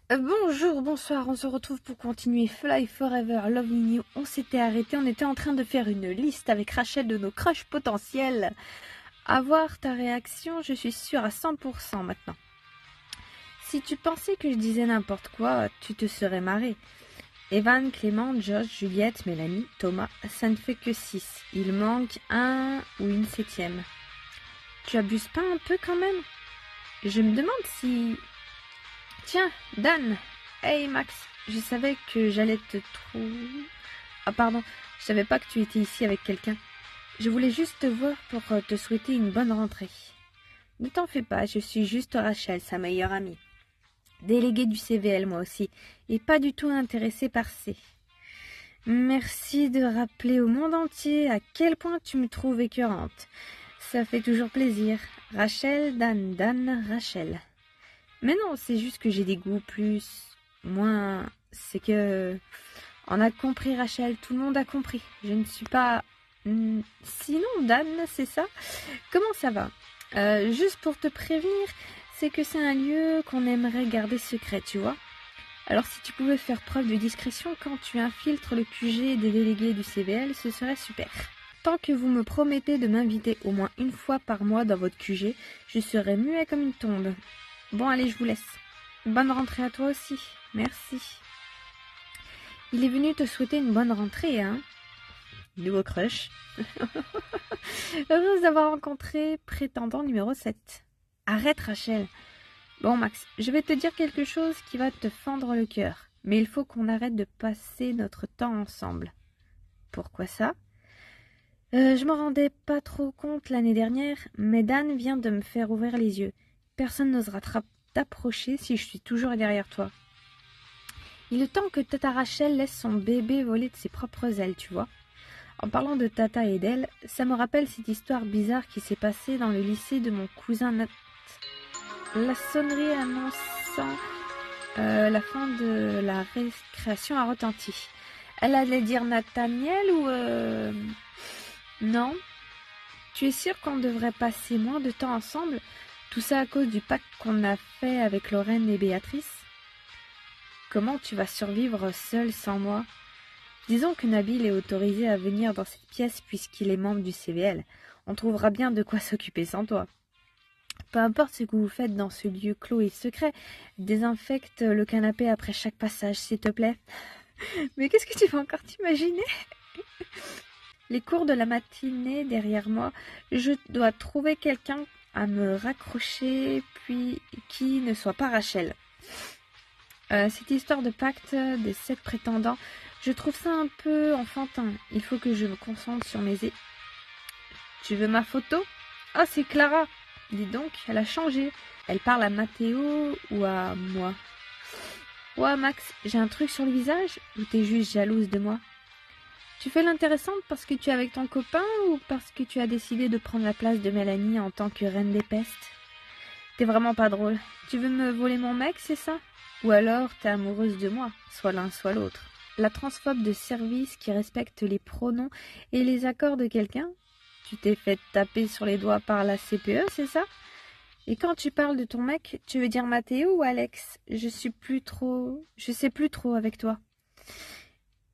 Bonjour, bonsoir, on se retrouve pour continuer Fly Forever Loving You. On s'était arrêté, on était en train de faire une liste avec Rachel de nos crushs potentiels. À voir ta réaction, je suis sûre à 100% maintenant. Si tu pensais que je disais n'importe quoi, tu te serais marré. Evan, Clément, Josh, Juliette, Mélanie, Thomas, ça ne fait que 6. Il manque un ou une septième. Tu abuses pas un peu quand même? Je me demande si... Tiens, Dan. Hey Max, je savais que j'allais te trouver... Ah pardon, je savais pas que tu étais ici avec quelqu'un. Je voulais juste te voir pour te souhaiter une bonne rentrée. Ne t'en fais pas, je suis juste Rachel, sa meilleure amie. Déléguée du CVL moi aussi, et pas du tout intéressée par C. Merci de rappeler au monde entier à quel point tu me trouves écœurante. Ça fait toujours plaisir. Rachel, Dan, Dan, Rachel. Mais non, c'est juste que j'ai des goûts plus... moins... C'est que... On a compris, Rachel, tout le monde a compris. Je ne suis pas... Sinon, Dan, c'est ça? Comment ça va? Juste pour te prévenir, c'est que c'est un lieu qu'on aimerait garder secret, tu vois? Alors si tu pouvais faire preuve de discrétion quand tu infiltres le QG des délégués du CVL, ce serait super. Tant que vous me promettez de m'inviter au moins une fois par mois dans votre QG, je serai muet comme une tombe. Bon, allez, je vous laisse. Bonne rentrée à toi aussi. Merci. Il est venu te souhaiter une bonne rentrée, hein? Nouveau crush. Heureuse d'avoir rencontré prétendant numéro 7. Arrête, Rachel. Bon, Max, je vais te dire quelque chose qui va te fendre le cœur. Mais il faut qu'on arrête de passer notre temps ensemble. Pourquoi ça? Je m'en rendais pas trop compte l'année dernière, mais Dan vient de me faire ouvrir les yeux. Personne n'osera t'approcher si je suis toujours derrière toi. Il est temps que Tata Rachel laisse son bébé voler de ses propres ailes, tu vois. En parlant de Tata et d'elle, ça me rappelle cette histoire bizarre qui s'est passée dans le lycée de mon cousin Nat. La sonnerie annonçant la fin de la récréation a retenti. Elle allait dire Nathaniel ou... Non. Tu es sûr qu'on devrait passer moins de temps ensemble? Tout ça à cause du pacte qu'on a fait avec Lorraine et Béatrice? Comment tu vas survivre seule sans moi? Disons que Nabil est autorisé à venir dans cette pièce puisqu'il est membre du CVL. On trouvera bien de quoi s'occuper sans toi. Peu importe ce que vous faites dans ce lieu clos et secret, désinfecte le canapé après chaque passage, s'il te plaît. Mais qu'est-ce que tu vas encore t'imaginer? Les cours de la matinée derrière moi, je dois trouver quelqu'un à me raccrocher, puis qui ne soit pas Rachel. Cette histoire de pacte des 7 prétendants, je trouve ça un peu enfantin. Il faut que je me concentre sur mes... Tu veux ma photo? Ah, c'est Clara. Dis donc, elle a changé. Elle parle à Mathéo ou à moi? Ouais, Max, j'ai un truc sur le visage ou t'es juste jalouse de moi? Tu fais l'intéressante parce que tu es avec ton copain ou parce que tu as décidé de prendre la place de Mélanie en tant que reine des pestes? T'es vraiment pas drôle. Tu veux me voler mon mec, c'est ça? Ou alors t'es amoureuse de moi, soit l'un soit l'autre. La transphobe de service qui respecte les pronoms et les accords de quelqu'un? Tu t'es fait taper sur les doigts par la CPE, c'est ça? Et quand tu parles de ton mec, tu veux dire Mathéo ou Alex? Je sais plus trop avec toi.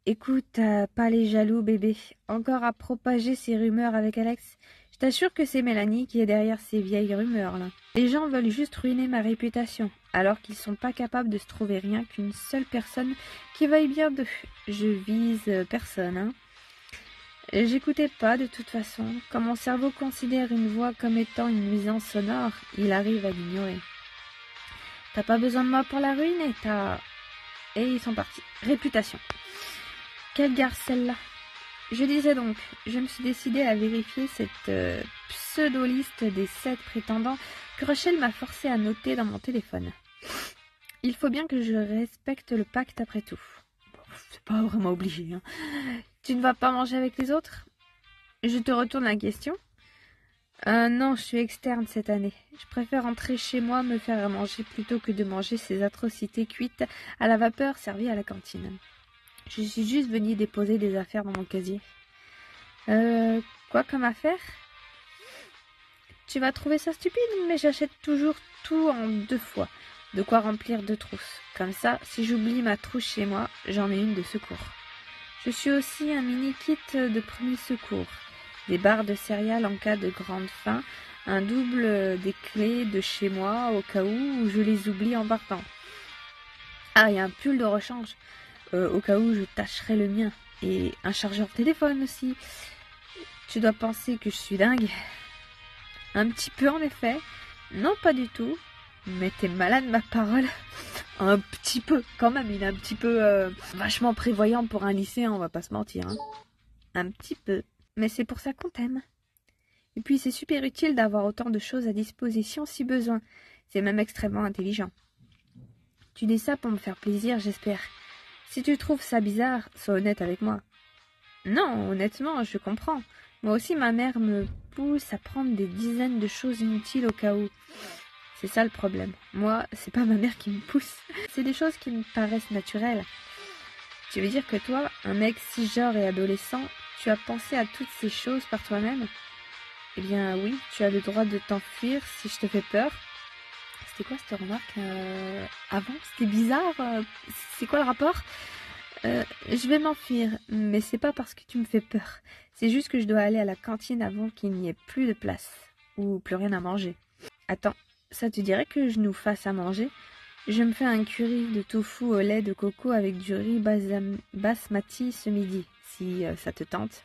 Écoute, pas les jaloux, bébé. Encore à propager ces rumeurs avec Alex. Je t'assure que c'est Mélanie qui est derrière ces vieilles rumeurs, là. Les gens veulent juste ruiner ma réputation, alors qu'ils sont pas capables de se trouver rien qu'une seule personne qui veuille bien d'eux. Je vise personne, hein. J'écoutais pas, de toute façon. Quand mon cerveau considère une voix comme étant une nuisance sonore, il arrive à l'ignorer. T'as pas besoin de moi pour la ruiner, t'as... Et ils sont partis. Réputation. Quelle gare celle-là? Je disais donc, je me suis décidée à vérifier cette pseudo-liste des 7 prétendants que Rachel m'a forcé à noter dans mon téléphone. Il faut bien que je respecte le pacte après tout. Bon, c'est pas vraiment obligé, hein. Tu ne vas pas manger avec les autres? Je te retourne la question. Non, je suis externe cette année. Je préfère rentrer chez moi me faire à manger plutôt que de manger ces atrocités cuites à la vapeur servies à la cantine. Je suis juste venue déposer des affaires dans mon casier. Quoi comme affaire? Tu vas trouver ça stupide, mais j'achète toujours tout en 2 fois. De quoi remplir 2 trousses. Comme ça, si j'oublie ma trousse chez moi, j'en ai une de secours. Je suis aussi un mini kit de premier secours. Des barres de céréales en cas de grande faim, un double des clés de chez moi au cas où je les oublie en partant. Ah, et un pull de rechange, au cas où je tâcherais le mien. Et un chargeur téléphone aussi. Tu dois penser que je suis dingue. Un petit peu en effet. Non, pas du tout. Mais t'es malade, ma parole. Un petit peu, quand même. Il est un petit peu vachement prévoyant pour un lycéen, on va pas se mentir. Hein. Un petit peu. Mais c'est pour ça qu'on t'aime. Et puis c'est super utile d'avoir autant de choses à disposition si besoin. C'est même extrêmement intelligent. Tu dis ça pour me faire plaisir, j'espère. Si tu trouves ça bizarre, sois honnête avec moi. Non, honnêtement, je comprends. Moi aussi, ma mère me pousse à prendre des dizaines de choses inutiles au cas où. C'est ça le problème. Moi, c'est pas ma mère qui me pousse. C'est des choses qui me paraissent naturelles. Tu veux dire que toi, un mec cisgenre et adolescent, tu as pensé à toutes ces choses par toi-même? Eh bien oui, tu as le droit de t'enfuir si je te fais peur. C'était quoi cette remarque avant? C'était bizarre. C'est quoi le rapport? Je vais m'enfuir, mais c'est pas parce que tu me fais peur. C'est juste que je dois aller à la cantine avant qu'il n'y ait plus de place ou plus rien à manger. Attends, ça te dirait que je nous fasse à manger? Je me fais un curry de tofu au lait de coco avec du riz basmati ce midi, si ça te tente.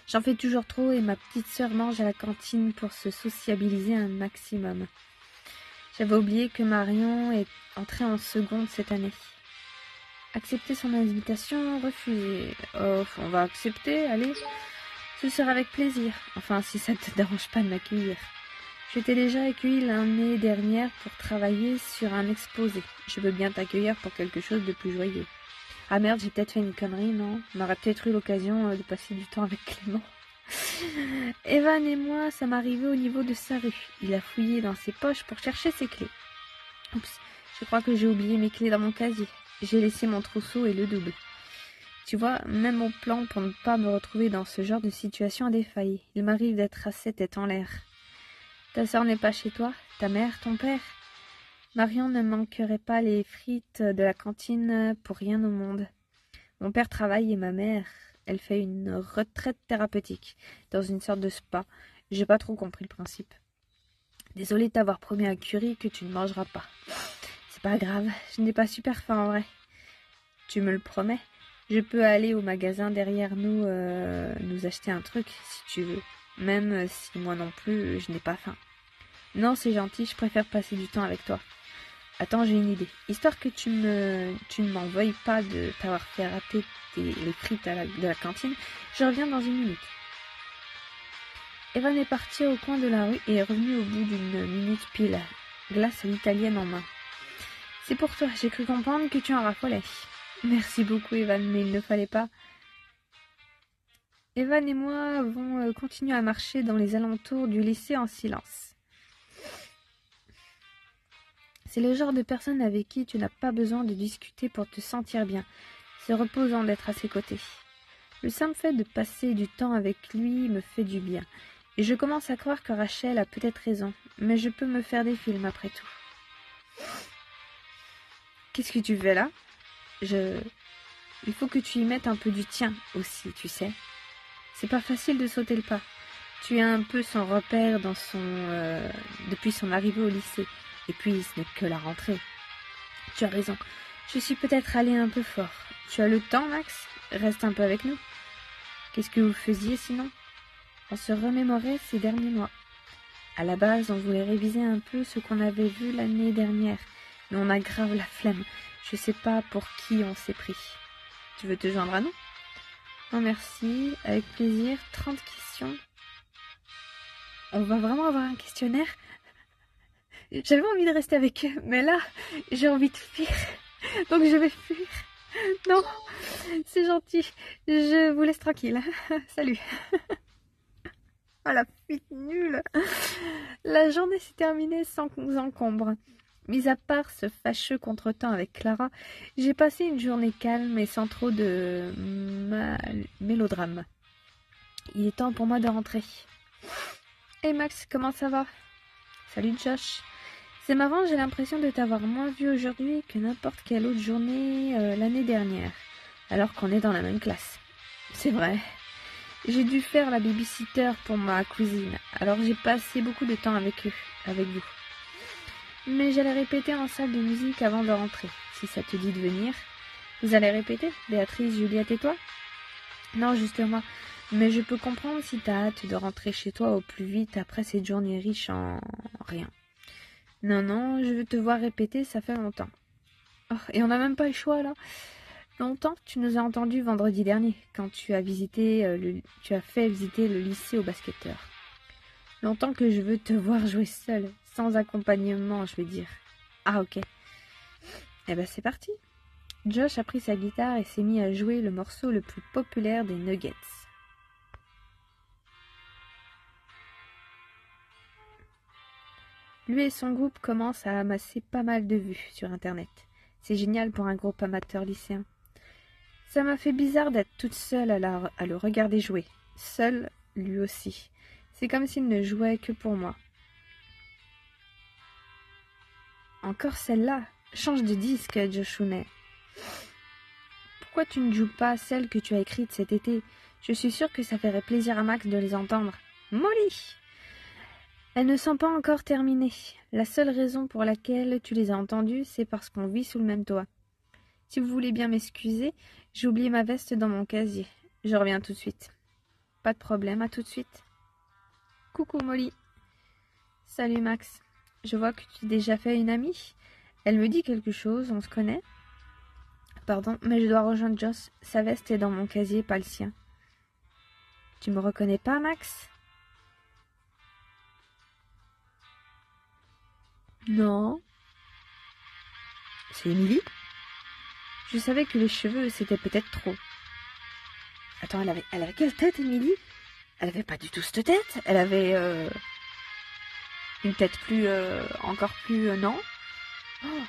J'en fais toujours trop et ma petite sœur mange à la cantine pour se sociabiliser un maximum. J'avais oublié que Marion est entrée en seconde cette année. Accepter son invitation, refuser. Oh, on va accepter, allez. Ce sera avec plaisir. Enfin, si ça ne te dérange pas de m'accueillir. Je t'ai déjà accueilli l'année dernière pour travailler sur un exposé. Je veux bien t'accueillir pour quelque chose de plus joyeux. Ah merde, j'ai peut-être fait une connerie, non? On aurait peut-être eu l'occasion de passer du temps avec Clément. Evan et moi, ça m'est arrivé au niveau de sa rue. Il a fouillé dans ses poches pour chercher ses clés. Oups, je crois que j'ai oublié mes clés dans mon casier. J'ai laissé mon trousseau et le double. Tu vois, même mon plan pour ne pas me retrouver dans ce genre de situation a défailli. Il m'arrive d'être assez tête en l'air. Ta sœur n'est pas chez toi? Ta mère? Ton père? Marion ne manquerait pas les frites de la cantine pour rien au monde. Mon père travaille et ma mère, elle fait une retraite thérapeutique dans une sorte de spa. J'ai pas trop compris le principe. Désolée de t'avoir promis un curry que tu ne mangeras pas. C'est pas grave, je n'ai pas super faim en vrai. Tu me le promets? Je peux aller au magasin derrière nous nous acheter un truc si tu veux. Même si moi non plus je n'ai pas faim. Non, c'est gentil, je préfère passer du temps avec toi. Attends, j'ai une idée. Histoire que tu ne m'en veuilles pas de t'avoir fait rater les frites de la cantine, je reviens dans une minute. Evan est parti au coin de la rue et est revenu au bout d'une minute pile, glace à l'italienne en main. C'est pour toi, j'ai cru comprendre que tu en raffolais. Merci beaucoup, Evan, mais il ne fallait pas. Evan et moi vont continuer à marcher dans les alentours du lycée en silence. C'est le genre de personne avec qui tu n'as pas besoin de discuter pour te sentir bien. C'est reposant d'être à ses côtés. Le simple fait de passer du temps avec lui me fait du bien. Et je commence à croire que Rachel a peut-être raison. Mais je peux me faire des films après tout. Qu'est-ce que tu fais là? Il faut que tu y mettes un peu du tien aussi, tu sais. C'est pas facile de sauter le pas. Tu es un peu son repère depuis son arrivée au lycée. Et puis, ce n'est que la rentrée. Tu as raison. Je suis peut-être allée un peu fort. Tu as le temps, Max? Reste un peu avec nous. Qu'est-ce que vous faisiez sinon? On se remémorait ces derniers mois. À la base, on voulait réviser un peu ce qu'on avait vu l'année dernière. Mais on a grave la flemme. Je sais pas pour qui on s'est pris. Tu veux te joindre à nous? Non, merci. Avec plaisir. 30 questions. On va vraiment avoir un questionnaire? J'avais envie de rester avec eux, mais là, j'ai envie de fuir. Donc je vais fuir. Non, c'est gentil. Je vous laisse tranquille. Salut. Ah, la fuite nulle. La journée s'est terminée sans encombre. Mis à part ce fâcheux contretemps avec Clara, j'ai passé une journée calme et sans trop de mélodrame. Il est temps pour moi de rentrer. Hey Max, comment ça va? Salut Josh. C'est marrant, j'ai l'impression de t'avoir moins vu aujourd'hui que n'importe quelle autre journée l'année dernière, alors qu'on est dans la même classe. C'est vrai. J'ai dû faire la babysitter pour ma cousine, alors j'ai passé beaucoup de temps avec vous. Mais j'allais répéter en salle de musique avant de rentrer, si ça te dit de venir. Vous allez répéter, Béatrice, Juliette et toi? Non, justement, mais je peux comprendre si t'as hâte de rentrer chez toi au plus vite après cette journée riche en rien. Non, je veux te voir répéter, ça fait longtemps. Oh, et on n'a même pas le choix, là. Longtemps, tu nous as entendus vendredi dernier, quand tu as fait visiter le lycée aux basketteurs. Longtemps que je veux te voir jouer seule, sans accompagnement, je veux dire. Ah, ok. Eh ben, c'est parti. Josh a pris sa guitare et s'est mis à jouer le morceau le plus populaire des Nuggets. Lui et son groupe commencent à amasser pas mal de vues sur Internet. C'est génial pour un groupe amateur lycéen. Ça m'a fait bizarre d'être toute seule à le regarder jouer. Seul, lui aussi. C'est comme s'il ne jouait que pour moi. Encore celle-là. Change de disque, Joshune. Pourquoi tu ne joues pas celle que tu as écrite cet été? Je suis sûre que ça ferait plaisir à Max de les entendre. Molly! Elles ne sont pas encore terminées. La seule raison pour laquelle tu les as entendues, c'est parce qu'on vit sous le même toit. Si vous voulez bien m'excuser, j'ai oublié ma veste dans mon casier. Je reviens tout de suite. Pas de problème, à tout de suite. Coucou Molly. Salut Max. Je vois que tu as déjà fait une amie. Elle me dit quelque chose, on se connaît? Pardon, mais je dois rejoindre Joss. Sa veste est dans mon casier, pas le sien. Tu me reconnais pas, Max? Non. C'est Émilie? Je savais que les cheveux, c'était peut-être trop. Attends, elle avait quelle tête, Émilie? Elle avait pas du tout cette tête. Elle avait une tête encore plus, non? Oh.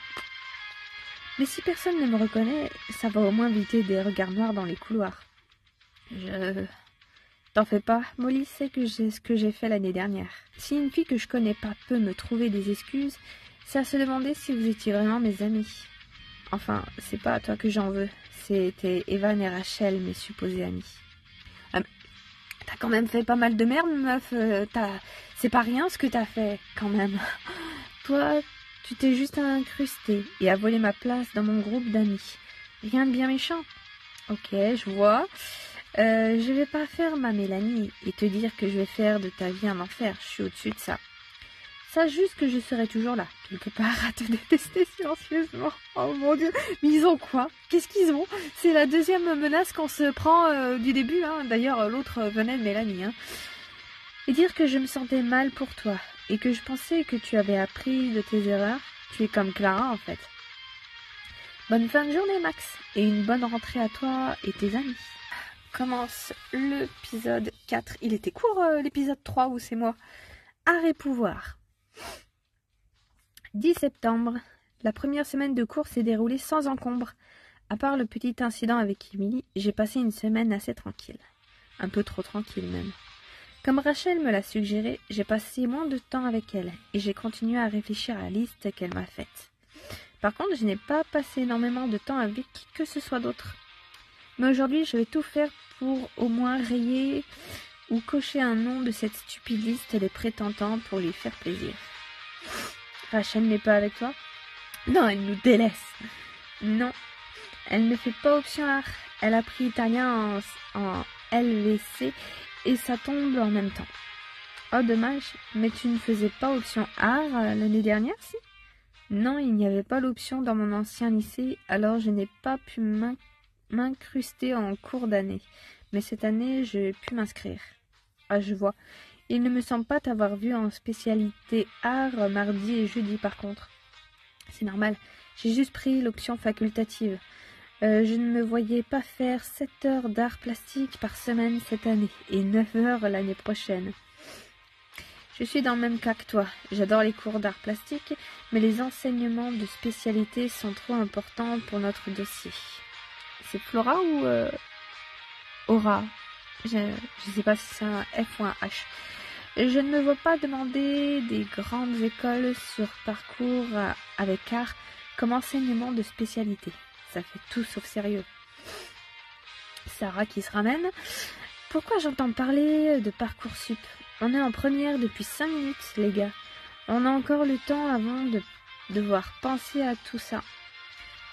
Mais si personne ne me reconnaît, ça va au moins éviter des regards noirs dans les couloirs. T'en fais pas, Molly sait que j'ai ce que j'ai fait l'année dernière. Si une fille que je connais pas peut me trouver des excuses, c'est à se demander si vous étiez vraiment mes amis. Enfin, c'est pas à toi que j'en veux. C'était Evan et Rachel, mes supposés amis. T'as quand même fait pas mal de merde, meuf. C'est pas rien ce que t'as fait, quand même. Toi, tu t'es juste incrustée et as volé ma place dans mon groupe d'amis. Rien de bien méchant. Ok, je vois. Je vais pas faire ma Mélanie et te dire que je vais faire de ta vie un enfer. Je suis au-dessus de ça. Sache juste que je serai toujours là, quelque part, à te détester silencieusement. Oh mon Dieu, mais ils ont quoi? Qu'est-ce qu'ils ont? C'est la deuxième menace qu'on se prend du début, hein. D'ailleurs, l'autre venait de Mélanie, hein. Et dire que je me sentais mal pour toi, et que je pensais que tu avais appris de tes erreurs. Tu es comme Clara, en fait. Bonne fin de journée, Max, et une bonne rentrée à toi et tes amis. Commence l'épisode 4. Il était court, l'épisode 3, où c'est moi. Art et pouvoir. 10 septembre. La première semaine de cours s'est déroulée sans encombre. À part le petit incident avec Émilie, j'ai passé une semaine assez tranquille. Un peu trop tranquille même. Comme Rachel me l'a suggéré, j'ai passé moins de temps avec elle et j'ai continué à réfléchir à la liste qu'elle m'a faite. Par contre, je n'ai pas passé énormément de temps avec qui que ce soit d'autre. Mais aujourd'hui, je vais tout faire pour au moins rayer ou cocher un nom de cette stupide liste les prétendants pour lui faire plaisir. Rachel n'est pas avec toi? Non, elle nous délaisse. Non, elle ne fait pas option art. Elle a pris italien en LVC et ça tombe en même temps. Oh, dommage, mais tu ne faisais pas option art l'année dernière, si? Non, il n'y avait pas l'option dans mon ancien lycée, alors je n'ai pas pu m'incruster en cours d'année. Mais cette année, j'ai pu m'inscrire. Ah, je vois. Il ne me semble pas t'avoir vu en spécialité art mardi et jeudi par contre. C'est normal, j'ai juste pris l'option facultative. Je ne me voyais pas faire 7 heures d'art plastique par semaine cette année et 9 heures l'année prochaine. Je suis dans le même cas que toi. J'adore les cours d'art plastique, mais les enseignements de spécialité sont trop importants pour notre dossier. C'est Flora ou Aura? Je ne sais pas si c'est un F ou un H. Je ne me vois pas demander des grandes écoles sur parcours avec art comme enseignement de spécialité. Ça fait tout sauf sérieux. Sarah qui se ramène. Pourquoi j'entends parler de Parcoursup? On est en première depuis 5 minutes, les gars. On a encore le temps avant de devoir penser à tout ça.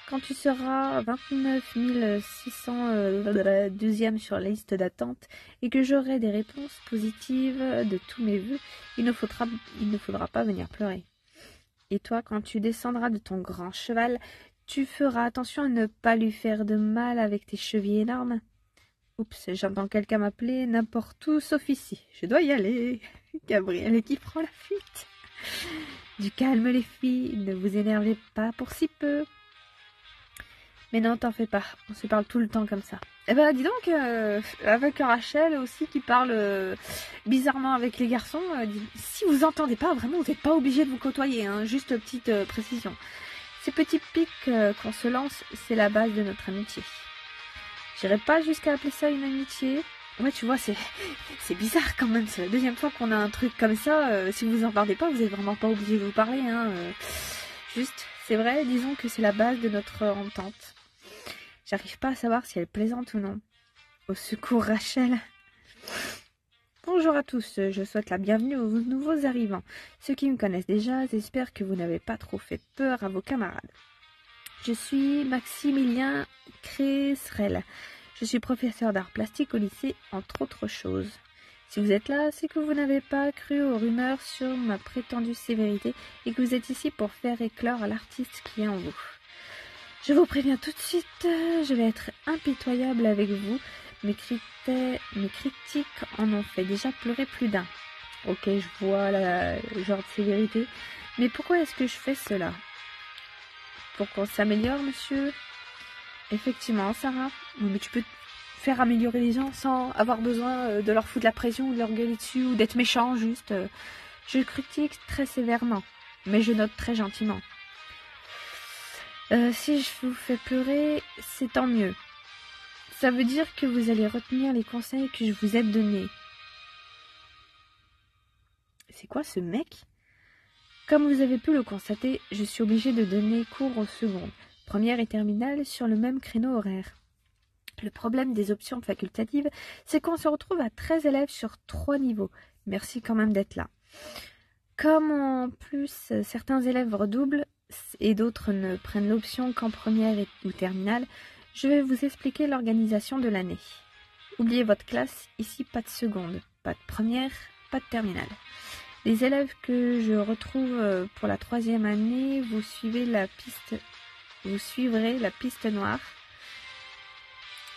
Quand tu seras 29 612e sur la liste d'attente et que j'aurai des réponses positives de tous mes vœux, il ne faudra pas venir pleurer. Et toi, quand tu descendras de ton grand cheval, tu feras attention à ne pas lui faire de mal avec tes chevilles énormes. Oups, j'entends quelqu'un m'appeler n'importe où sauf ici. Je dois y aller. Gabrielle qui prend la fuite. Du calme les filles, ne vous énervez pas pour si peu. Mais non, t'en fais pas, on se parle tout le temps comme ça. Eh ben, dis donc, avec Rachel aussi qui parle bizarrement avec les garçons, si vous entendez pas, vraiment, vous n'êtes pas obligé de vous côtoyer, hein, juste petite précision. Ces petits pics qu'on se lance, c'est la base de notre amitié. J'irais pas jusqu'à appeler ça une amitié. Ouais, tu vois, c'est bizarre quand même, c'est la deuxième fois qu'on a un truc comme ça. Si vous entendez pas, vous êtes vraiment pas obligé de vous parler, hein. Juste, c'est vrai, disons que c'est la base de notre entente. J'arrive pas à savoir si elle plaisante ou non. Au secours, Rachel. Bonjour à tous, je souhaite la bienvenue aux nouveaux arrivants. Ceux qui me connaissent déjà, j'espère que vous n'avez pas trop fait peur à vos camarades. Je suis Maximilien Cresserel. Je suis professeur d'art plastique au lycée, entre autres choses. Si vous êtes là, c'est que vous n'avez pas cru aux rumeurs sur ma prétendue sévérité et que vous êtes ici pour faire éclore l'artiste qui est en vous. Je vous préviens tout de suite, je vais être impitoyable avec vous. Mes critiques en ont fait déjà pleurer plus d'un. Ok, je vois le genre de sévérité. Mais pourquoi est-ce que je fais cela? Pour qu'on s'améliore, monsieur? Effectivement, Sarah. Mais tu peux faire améliorer les gens sans avoir besoin de leur foutre la pression ou de leur gueuler dessus ou d'être méchant, juste. Je critique très sévèrement, mais je note très gentiment. Si je vous fais pleurer, c'est tant mieux. Ça veut dire que vous allez retenir les conseils que je vous ai donnés. C'est quoi ce mec? Comme vous avez pu le constater, je suis obligée de donner cours aux secondes, première et terminale sur le même créneau horaire. Le problème des options facultatives, c'est qu'on se retrouve à 13 élèves sur 3 niveaux. Merci quand même d'être là. Comme en plus certains élèves redoublent et d'autres ne prennent l'option qu'en première ou terminale, je vais vous expliquer l'organisation de l'année. Oubliez votre classe, ici pas de seconde, pas de première, pas de terminale. Les élèves que je retrouve pour la 3e année, vous suivrez la piste noire.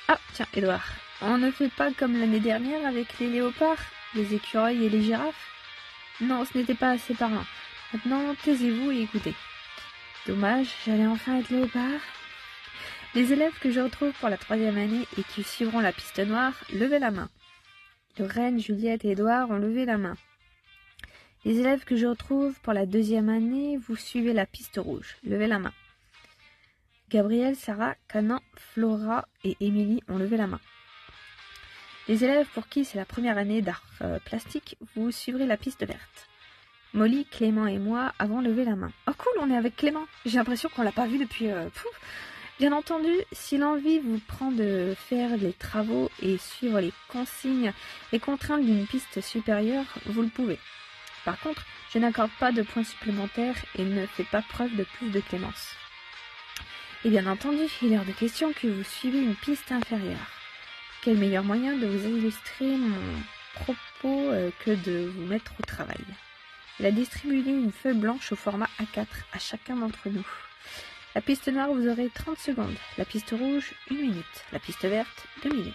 Ah, tiens, Édouard, on ne fait pas comme l'année dernière avec les léopards, les écureuils et les girafes? Non, ce n'était pas assez parlant. Maintenant, taisez-vous et écoutez. Dommage, j'allais enfin être léopard. Les élèves que je retrouve pour la 3e année et qui suivront la piste noire, levez la main. Lorraine, Juliette et Édouard ont levé la main. Les élèves que je retrouve pour la 2e année, vous suivez la piste rouge. Levez la main. Gabrielle, Sarah, Canan, Flora et Émilie ont levé la main. Les élèves pour qui c'est la première année d'art plastique, vous suivrez la piste verte. Molly, Clément et moi avons levé la main. Oh cool, on est avec Clément. J'ai l'impression qu'on l'a pas vu depuis... Bien entendu, si l'envie vous prend de faire les travaux et suivre les consignes et contraintes d'une piste supérieure, vous le pouvez. Par contre, je n'accorde pas de points supplémentaires et ne fais pas preuve de plus de clémence. Et bien entendu, il est hors de question que vous suivez une piste inférieure. Quel meilleur moyen de vous illustrer mon propos que de vous mettre au travail. Il a distribué une feuille blanche au format A4 à chacun d'entre nous. La piste noire, vous aurez 30 secondes. La piste rouge, 1 minute. La piste verte, 2 minutes.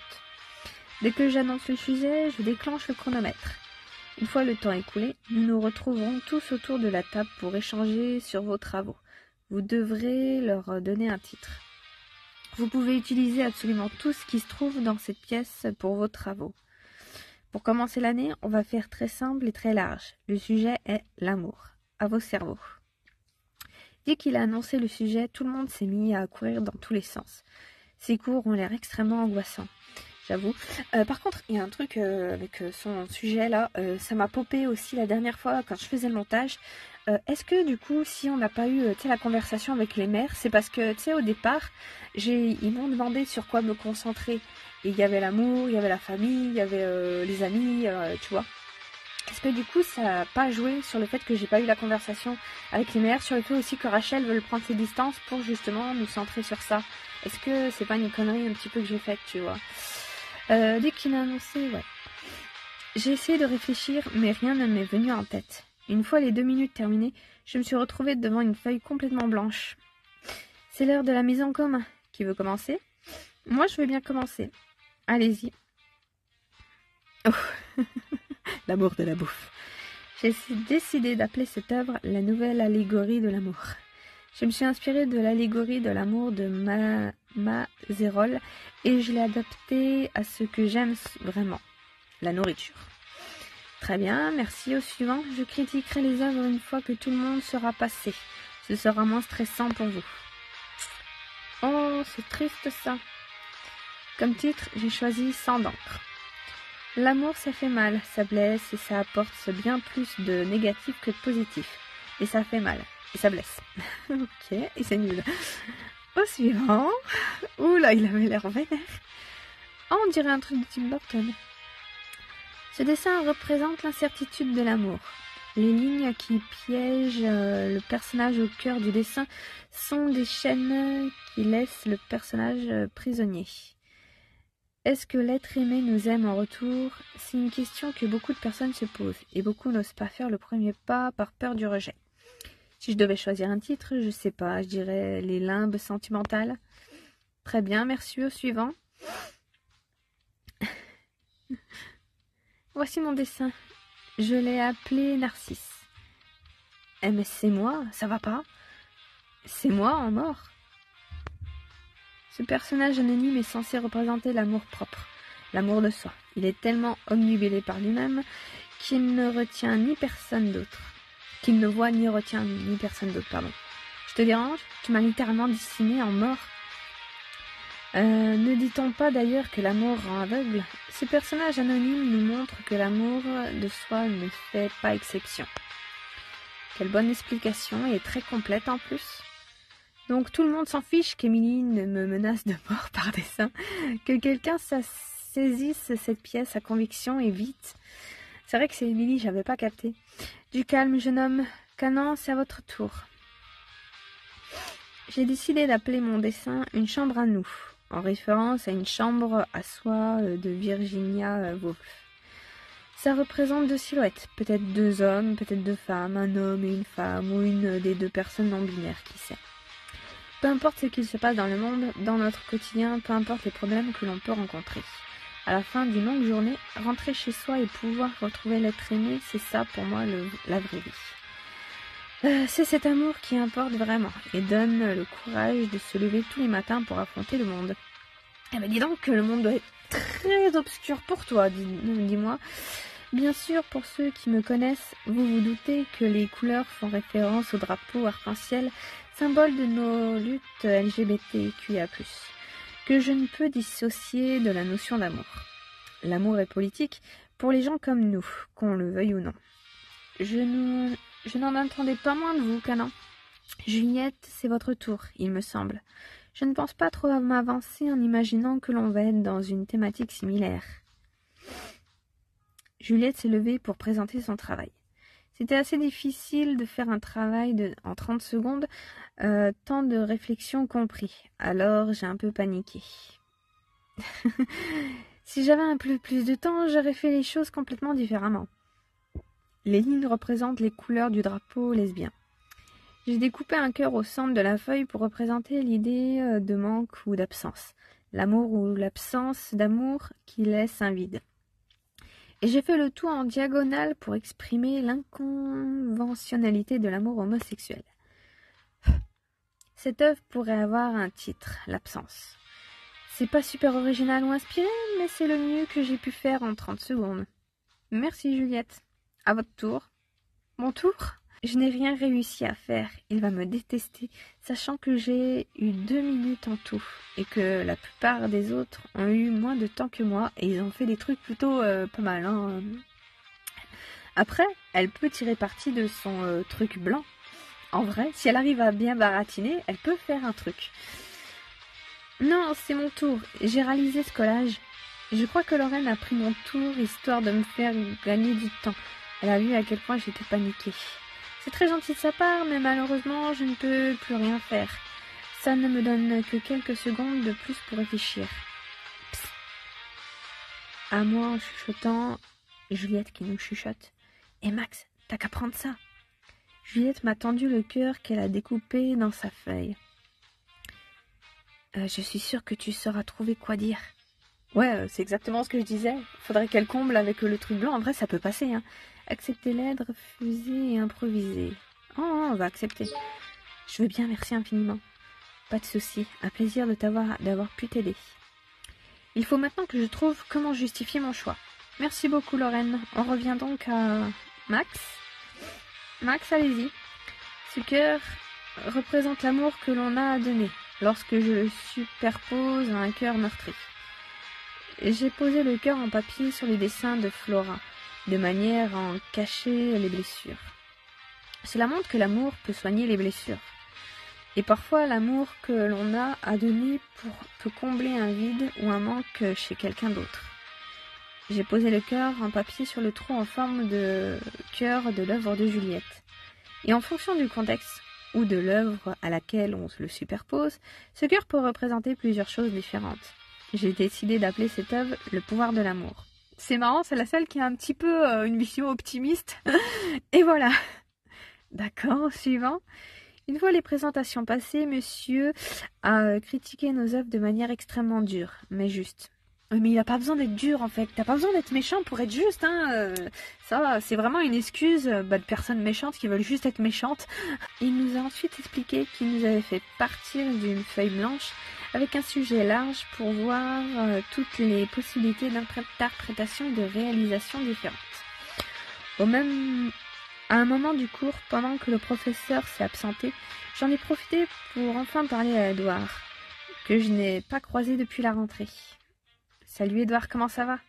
Dès que j'annonce le sujet, je déclenche le chronomètre. Une fois le temps écoulé, nous nous retrouverons tous autour de la table pour échanger sur vos travaux. Vous devrez leur donner un titre. Vous pouvez utiliser absolument tout ce qui se trouve dans cette pièce pour vos travaux. Pour commencer l'année, on va faire très simple et très large. Le sujet est l'amour. À vos cerveaux. Dès qu'il a annoncé le sujet, tout le monde s'est mis à courir dans tous les sens. Ces cours ont l'air extrêmement angoissants. j'avoue. Par contre, il y a un truc avec son sujet là, ça m'a popé aussi la dernière fois quand je faisais le montage. Est-ce que du coup, si on n'a pas eu la conversation avec les mères, c'est parce que tu sais au départ, ils m'ont demandé sur quoi me concentrer. Et il y avait l'amour, il y avait la famille, il y avait les amis, tu vois. Est-ce que du coup, ça n'a pas joué sur le fait que j'ai pas eu la conversation avec les mères, sur le fait aussi que Rachel veut prendre ses distances pour justement nous centrer sur ça? Est-ce que c'est pas une connerie un petit peu que j'ai faite, tu vois? Dès qu'il a annoncé, ouais. J'ai essayé de réfléchir, mais rien ne m'est venu en tête. Une fois les 2 minutes terminées, je me suis retrouvée devant une feuille complètement blanche. C'est l'heure de la mise en commun. Qui veut commencer? Moi, je veux bien commencer. Allez-y. Oh. L'amour de la bouffe. J'ai décidé d'appeler cette œuvre la nouvelle allégorie de l'amour. Je me suis inspirée de l'allégorie de l'amour de Mazerolles et je l'ai adaptée à ce que j'aime vraiment, la nourriture. Très bien, merci. Au suivant, je critiquerai les œuvres une fois que tout le monde sera passé. Ce sera moins stressant pour vous. Oh, c'est triste ça. Comme titre, j'ai choisi Sang d'encre. L'amour, ça fait mal, ça blesse et ça apporte bien plus de négatif que de positif. Et ça fait mal, et ça blesse. Ok, et c'est nul. Au suivant. Oula, il avait l'air vénère. Oh, on dirait un truc de Tim Burton. Ce dessin représente l'incertitude de l'amour. Les lignes qui piègent le personnage au cœur du dessin sont des chaînes qui laissent le personnage prisonnier. Est-ce que l'être aimé nous aime en retour? C'est une question que beaucoup de personnes se posent et beaucoup n'osent pas faire le premier pas par peur du rejet. Si je devais choisir un titre, je sais pas, je dirais Les limbes sentimentales. Très bien, merci. Au suivant. Voici mon dessin. Je l'ai appelé Narcisse. Eh mais c'est moi, ça va pas? C'est moi en mort. Ce personnage anonyme est censé représenter l'amour propre, l'amour de soi. Il est tellement omnubilé par lui-même qu'il ne retient ni personne d'autre. Qu'il ne voit ni retient ni personne d'autre, pardon. Je te dérange? Tu m'as littéralement dessiné en mort. Ne dit-on pas d'ailleurs que l'amour rend aveugle? Ce personnage anonyme nous montre que l'amour de soi ne fait pas exception. Quelle bonne explication et très complète en plus. Donc tout le monde s'en fiche qu'Émilie me menace de mort par dessin, que quelqu'un saisisse cette pièce à conviction et vite. C'est vrai que c'est Émilie, j'avais pas capté. Du calme, jeune homme. Canan, c'est à votre tour. J'ai décidé d'appeler mon dessin Une chambre à nous, en référence à une chambre à soi de Virginia Woolf. Ça représente 2 silhouettes, peut-être 2 hommes, peut-être 2 femmes, un homme et une femme, ou une des 2 personnes non binaires, qui sait. Peu importe ce qu'il se passe dans le monde, dans notre quotidien, peu importe les problèmes que l'on peut rencontrer. À la fin d'une longue journée, rentrer chez soi et pouvoir retrouver l'être aimé, c'est ça pour moi la vraie vie. C'est cet amour qui importe vraiment et donne le courage de se lever tous les matins pour affronter le monde. Eh ben dis donc que le monde doit être très obscur pour toi, dis-moi. Bien sûr, pour ceux qui me connaissent, vous vous doutez que les couleurs font référence au drapeau arc-en-ciel, symbole de nos luttes LGBTQIA+, que je ne peux dissocier de la notion d'amour. L'amour est politique pour les gens comme nous, qu'on le veuille ou non. Je n'en attendais pas moins de vous, Canan. Juliette, c'est votre tour, il me semble. Je ne pense pas trop m'avancer en imaginant que l'on va être dans une thématique similaire. Juliette s'est levée pour présenter son travail. C'était assez difficile de faire un travail en 30 secondes, temps de réflexion compris. Alors j'ai un peu paniqué. Si j'avais un peu plus de temps, j'aurais fait les choses complètement différemment. Les lignes représentent les couleurs du drapeau lesbien. J'ai découpé un cœur au centre de la feuille pour représenter l'idée de manque ou d'absence. L'amour ou l'absence d'amour qui laisse un vide. Et j'ai fait le tout en diagonale pour exprimer l'inconventionnalité de l'amour homosexuel. Cette œuvre pourrait avoir un titre, l'absence. C'est pas super original ou inspiré, mais c'est le mieux que j'ai pu faire en 30 secondes. Merci Juliette. À votre tour. Mon tour? Je n'ai rien réussi à faire. Il va me détester, sachant que j'ai eu 2 minutes en tout, et que la plupart des autres ont eu moins de temps que moi, et ils ont fait des trucs plutôt pas mal. Hein. Après, elle peut tirer parti de son truc blanc. En vrai, si elle arrive à bien baratiner, elle peut faire un truc. Non, c'est mon tour. J'ai réalisé ce collage. Je crois que Lorraine a pris mon tour, histoire de me faire gagner du temps. Elle a vu à quel point j'étais paniquée. C'est très gentil de sa part, mais malheureusement, je ne peux plus rien faire. Ça ne me donne que quelques secondes de plus pour réfléchir. Psst. À moi, en chuchotant, Juliette qui nous chuchote. « Et Max, t'as qu'à prendre ça. » Juliette m'a tendu le cœur qu'elle a découpé dans sa feuille. Je suis sûre que tu sauras trouver quoi dire. Ouais, c'est exactement ce que je disais. Faudrait qu'elle comble avec le truc blanc. En vrai, ça peut passer, hein. Accepter l'aide, refuser et improviser. Oh, on va accepter. Je veux bien, merci infiniment. Pas de souci. Un plaisir d'avoir pu t'aider. Il faut maintenant que je trouve comment justifier mon choix. Merci beaucoup, Lorraine. On revient donc à Max. Max, allez-y. Ce cœur représente l'amour que l'on a à donner lorsque je le superpose à un cœur meurtri. J'ai posé le cœur en papier sur les dessins de Flora, de manière à en cacher les blessures. Cela montre que l'amour peut soigner les blessures. Et parfois, l'amour que l'on a à donner peut combler un vide ou un manque chez quelqu'un d'autre. J'ai posé le cœur en papier sur le trou en forme de cœur de l'œuvre de Juliette. Et en fonction du contexte ou de l'œuvre à laquelle on se le superpose, ce cœur peut représenter plusieurs choses différentes. J'ai décidé d'appeler cette œuvre le pouvoir de l'amour. C'est marrant, c'est la seule qui a un petit peu une vision optimiste. Et voilà. D'accord, suivant. Une fois les présentations passées, monsieur a critiqué nos œuvres de manière extrêmement dure, mais juste. Mais il n'a pas besoin d'être dur, en fait. T'as pas besoin d'être méchant pour être juste, hein. Ça, c'est vraiment une excuse de personnes méchantes qui veulent juste être méchantes. Il nous a ensuite expliqué qu'il nous avait fait partir d'une feuille blanche avec un sujet large pour voir toutes les possibilités d'interprétation et de réalisation différentes. À un moment du cours, pendant que le professeur s'est absenté, j'en ai profité pour enfin parler à Edouard, que je n'ai pas croisé depuis la rentrée. Salut Edouard, comment ça va?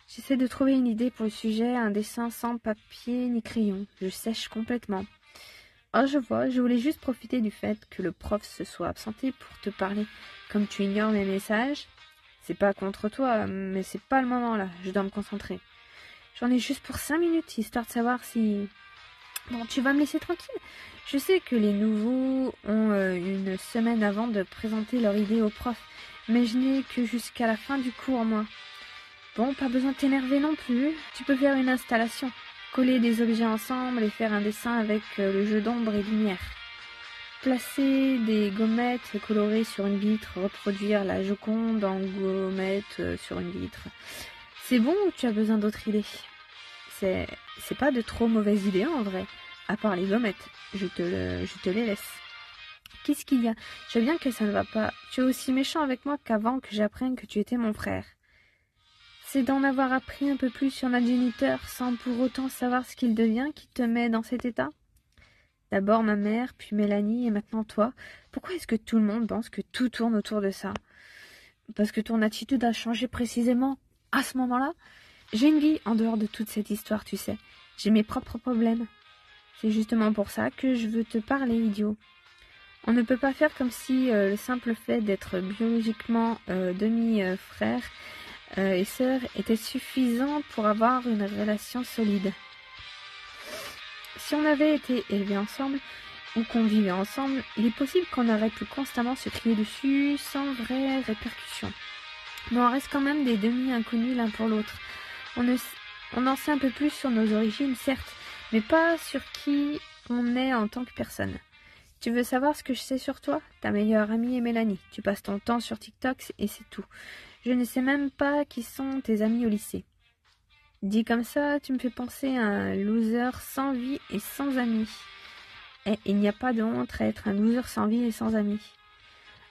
J'essaie de trouver une idée pour le sujet, un dessin sans papier ni crayon. Je sèche complètement. Oh, je vois, je voulais juste profiter du fait que le prof se soit absenté pour te parler. Comme tu ignores mes messages, c'est pas contre toi, mais c'est pas le moment là, je dois me concentrer. J'en ai juste pour 5 minutes, histoire de savoir si... Bon, tu vas me laisser tranquille. Je sais que les nouveaux ont une semaine avant de présenter leur idée au prof, mais je n'ai que jusqu'à la fin du cours, moi. Bon, pas besoin de t'énerver non plus. Tu peux faire une installation, coller des objets ensemble et faire un dessin avec le jeu d'ombre et lumière. Placer des gommettes colorées sur une vitre, reproduire la Joconde en gommettes sur une vitre. C'est bon ou tu as besoin d'autres idées? C'est pas de trop mauvaises idées en vrai, à part les gommettes. Je te les laisse. Qu'est-ce qu'il y a? Je veux bien que ça ne va pas. Tu es aussi méchant avec moi qu'avant que j'apprenne que tu étais mon frère. C'est d'en avoir appris un peu plus sur notre géniteur sans pour autant savoir ce qu'il devient qui te met dans cet état? D'abord ma mère, puis Mélanie et maintenant toi. Pourquoi est-ce que tout le monde pense que tout tourne autour de ça? Parce que ton attitude a changé précisément à ce moment-là? J'ai une vie en dehors de toute cette histoire, tu sais. J'ai mes propres problèmes. C'est justement pour ça que je veux te parler, idiot. On ne peut pas faire comme si le simple fait d'être biologiquement demi-frère et sœur était suffisant pour avoir une relation solide. Si on avait été élevés ensemble ou qu'on vivait ensemble, il est possible qu'on aurait pu constamment se crier dessus sans vraie répercussion. Mais on reste quand même des demi-inconnus l'un pour l'autre. On en sait un peu plus sur nos origines, certes, mais pas sur qui on est en tant que personne. Tu veux savoir ce que je sais sur toi? Ta meilleure amie est Mélanie. Tu passes ton temps sur TikTok et c'est tout. Je ne sais même pas qui sont tes amis au lycée. Dit comme ça, tu me fais penser à un loser sans vie et sans amis. Et il n'y a pas de honte à être un loser sans vie et sans amis.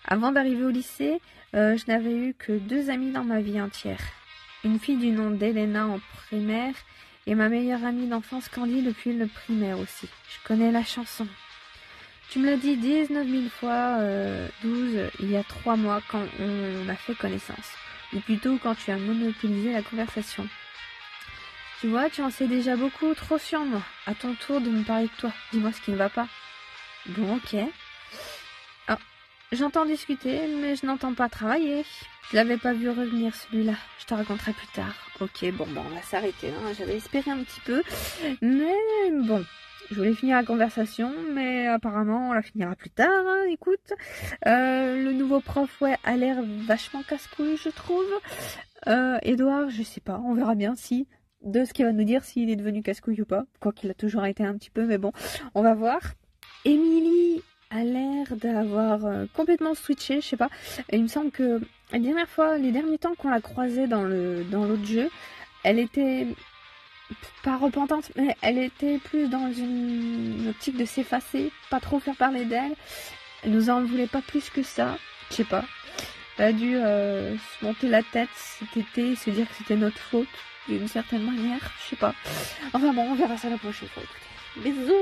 Avant d'arriver au lycée, je n'avais eu que 2 amis dans ma vie entière. Une fille du nom d'Elena en primaire Et ma meilleure amie d'enfance Candy depuis le primaire aussi. Je connais la chanson. Tu me l'as dit 19 000 fois, 12, il y a 3 mois quand on a fait connaissance. Ou plutôt quand tu as monopolisé la conversation. Tu vois, tu en sais déjà beaucoup trop sur moi. À ton tour de me parler de toi. Dis-moi ce qui ne va pas. Bon, ok. Ah, j'entends discuter, mais je n'entends pas travailler. Je l'avais pas vu revenir celui-là. Je te raconterai plus tard. Ok, bon, on va s'arrêter là. J'avais espéré un petit peu. Mais bon, je voulais finir la conversation, mais apparemment on la finira plus tard. Hein, écoute, le nouveau prof, ouais, a l'air vachement casse-couille, je trouve. Edouard, je sais pas, on verra bien si... de ce qu'il va nous dire s'il est devenu casse-couille ou pas. Quoi qu'il a toujours été un petit peu, mais bon, on va voir. Émilie a l'air d'avoir complètement switché, je sais pas. Et il me semble que la dernière fois, les derniers temps qu'on l'a croisée dans l'autre jeu, elle était pas repentante, mais elle était plus dans une optique de s'effacer, pas trop faire parler d'elle. Elle nous en voulait pas plus que ça, je sais pas. Elle a dû se monter la tête cet été, se dire que c'était notre faute, d'une certaine manière, je sais pas. Enfin bon, on verra ça la prochaine fois, écoutez. Bisous!